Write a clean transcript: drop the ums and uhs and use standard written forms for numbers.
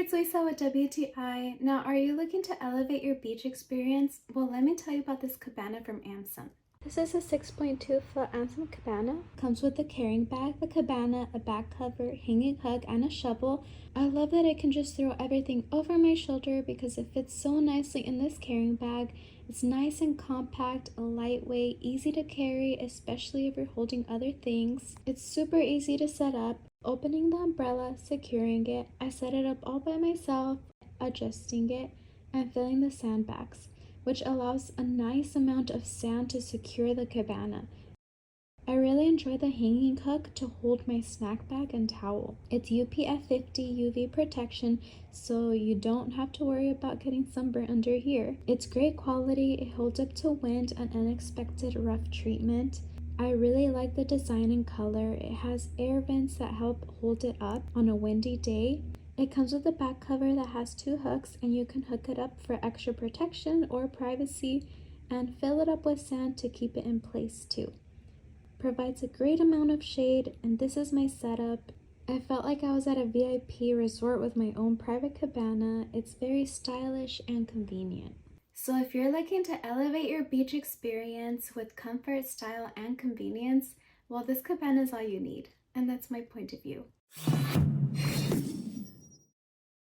it's Lisa with WTI. Now, are you looking to elevate your beach experience? Well, let me tell you about this cabana from AMMSUN. This is a 6.2 foot AMMSUN cabana. Comes with a carrying bag, the cabana, a back cover, hanging hook, and a shovel. I love that I can just throw everything over my shoulder because it fits so nicely in this carrying bag. It's nice and compact, lightweight, easy to carry, especially if you're holding other things. It's super easy to set up. Opening the umbrella, securing it, I set it up all by myself, adjusting it, and filling the sandbags, which allows a nice amount of sand to secure the cabana. I really enjoy the hanging hook to hold my snack bag and towel. It's UPF 50 UV protection, so you don't have to worry about getting sunburned under here. It's great quality, it holds up to wind and unexpected rough treatment. I really like the design and color. It has air vents that help hold it up on a windy day. It comes with a back cover that has 2 hooks, and you can hook it up for extra protection or privacy and fill it up with sand to keep it in place too. Provides a great amount of shade, and this is my setup. I felt like I was at a VIP resort with my own private cabana. It's very stylish and convenient. So if you're looking to elevate your beach experience with comfort, style, and convenience, well, this cabana is all you need, and that's my point of view.